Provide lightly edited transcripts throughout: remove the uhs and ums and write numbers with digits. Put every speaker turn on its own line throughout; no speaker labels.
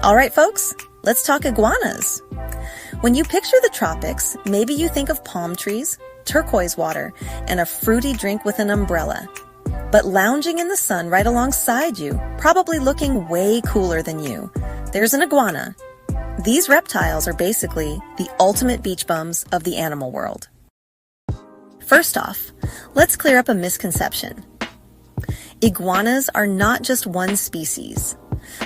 All right, folks, let's talk iguanas. When you picture the tropics, maybe you think of palm trees, turquoise water, and a fruity drink with an umbrella. But lounging in the sun right alongside you, probably looking way cooler than you, there's an iguana. These reptiles are basically the ultimate beach bums of the animal world. First off, let's clear up a misconception. Iguanas are not just one species.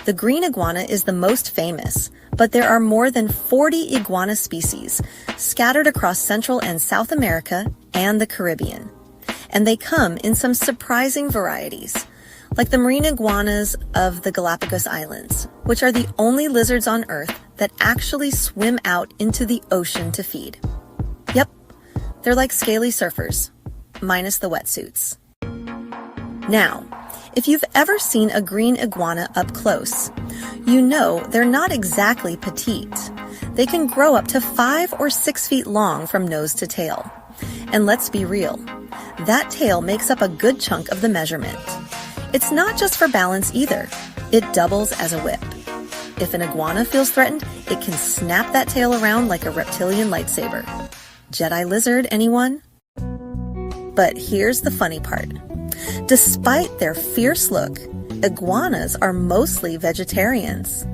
The green iguana is the most famous, but there are more than 40 iguana species scattered across Central and South America and the Caribbean. And they come in some surprising varieties, like the marine iguanas of the Galapagos Islands, which are the only lizards on Earth that actually swim out into the ocean to feed. Yep, they're like scaly surfers, minus the wetsuits. Now, if you've ever seen a green iguana up close, you know they're not exactly petite. They can grow up to 5 or 6 feet long from nose to tail. And let's be real, that tail makes up a good chunk of the measurement. It's not just for balance either. It doubles as a whip. If an iguana feels threatened, it can snap that tail around like a reptilian lightsaber. Jedi lizard, anyone? But here's the funny part. Despite their fierce look, iguanas are mostly vegetarians.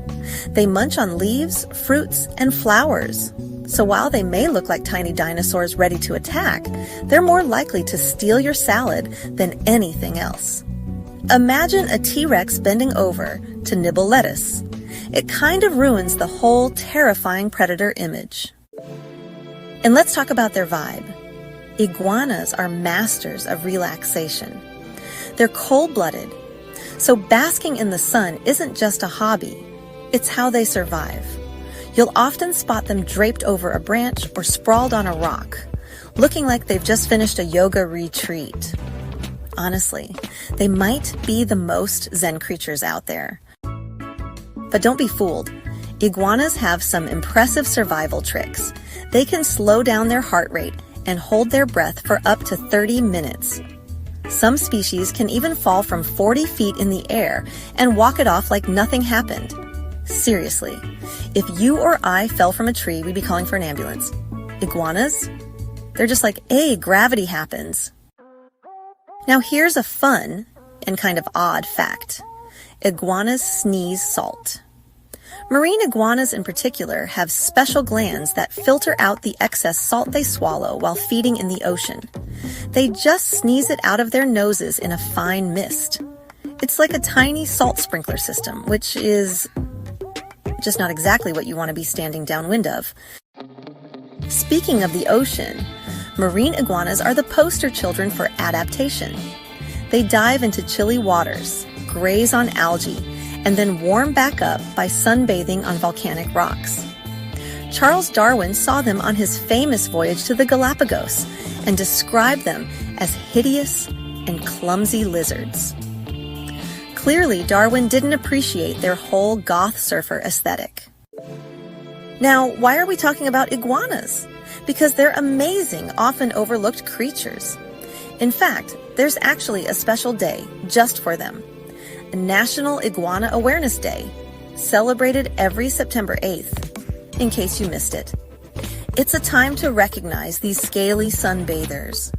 They munch on leaves, fruits, and flowers. So while they may look like tiny dinosaurs ready to attack, they're more likely to steal your salad than anything else. Imagine a T-Rex bending over to nibble lettuce. It kind of ruins the whole terrifying predator image. And let's talk about their vibe. Iguanas are masters of relaxation. They're cold-blooded, so basking in the sun isn't just a hobby, it's how they survive. You'll often spot them draped over a branch or sprawled on a rock, looking like they've just finished a yoga retreat. Honestly, they might be the most zen creatures out there. But don't be fooled. Iguanas have some impressive survival tricks. They can slow down their heart rate and hold their breath for up to 30 minutes. Some species can even fall from 40 feet in the air and walk it off like nothing happened. Seriously, if you or I fell from a tree, we'd be calling for an ambulance. Iguanas? They're just like, hey, gravity happens. Now here's a fun and kind of odd fact. Iguanas sneeze salt. Marine iguanas in particular have special glands that filter out the excess salt they swallow while feeding in the ocean. They just sneeze it out of their noses in a fine mist. It's like a tiny salt sprinkler system, which is just not exactly what you want to be standing downwind of. Speaking of the ocean, marine iguanas are the poster children for adaptation. They dive into chilly waters, graze on algae, and then warm back up by sunbathing on volcanic rocks. Charles Darwin saw them on his famous voyage to the Galapagos and described them as hideous and clumsy lizards. Clearly, Darwin didn't appreciate their whole goth surfer aesthetic. Now, why are we talking about iguanas? Because they're amazing, often overlooked creatures. In fact, there's actually a special day just for them. National Iguana Awareness Day, celebrated every September 8th, in case you missed it. It's a time to recognize these scaly sunbathers,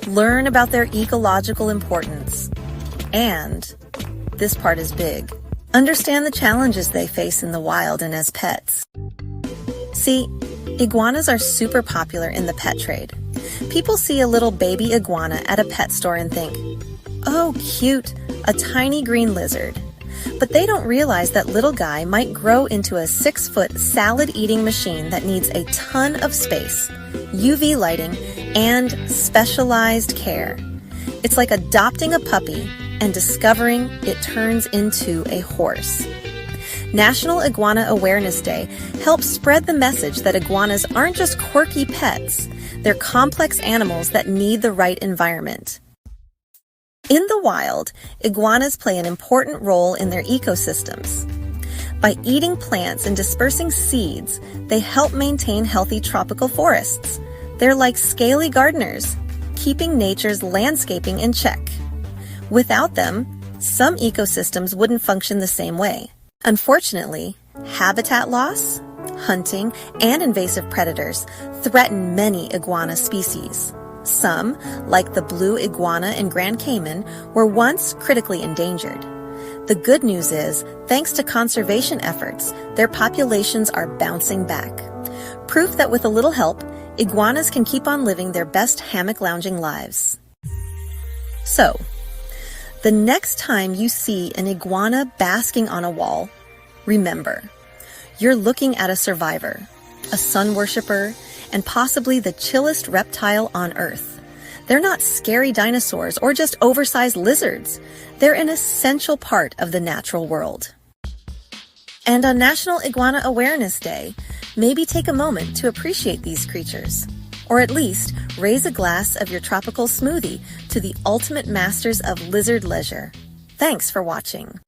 learn about their ecological importance, and, this part is big, understand the challenges they face in the wild and as pets. See, iguanas are super popular in the pet trade. People see a little baby iguana at a pet store and think, oh, cute, a tiny green lizard. But they don't realize that little guy might grow into a 6-foot salad-eating machine that needs a ton of space, UV lighting, and specialized care. It's like adopting a puppy and discovering it turns into a horse. National Iguana Awareness Day helps spread the message that iguanas aren't just quirky pets, they're complex animals that need the right environment. In the wild, iguanas play an important role in their ecosystems. By eating plants and dispersing seeds, they help maintain healthy tropical forests. They're like scaly gardeners, keeping nature's landscaping in check. Without them, some ecosystems wouldn't function the same way. Unfortunately, Habitat loss, hunting, and invasive predators threaten many iguana species. Some, like the blue iguana in Grand Cayman, were once critically endangered. The good news is, thanks to conservation efforts, their populations are bouncing back. Proof that with a little help, iguanas can keep on living their best hammock lounging lives. So, the next time you see an iguana basking on a wall, remember, you're looking at a survivor, a sun worshiper, and possibly the chillest reptile on Earth. They're not scary dinosaurs or just oversized lizards. They're an essential part of the natural world. And on National Iguana Awareness Day, maybe take a moment to appreciate these creatures. Or at least raise a glass of your tropical smoothie to the ultimate masters of lizard leisure. Thanks for watching.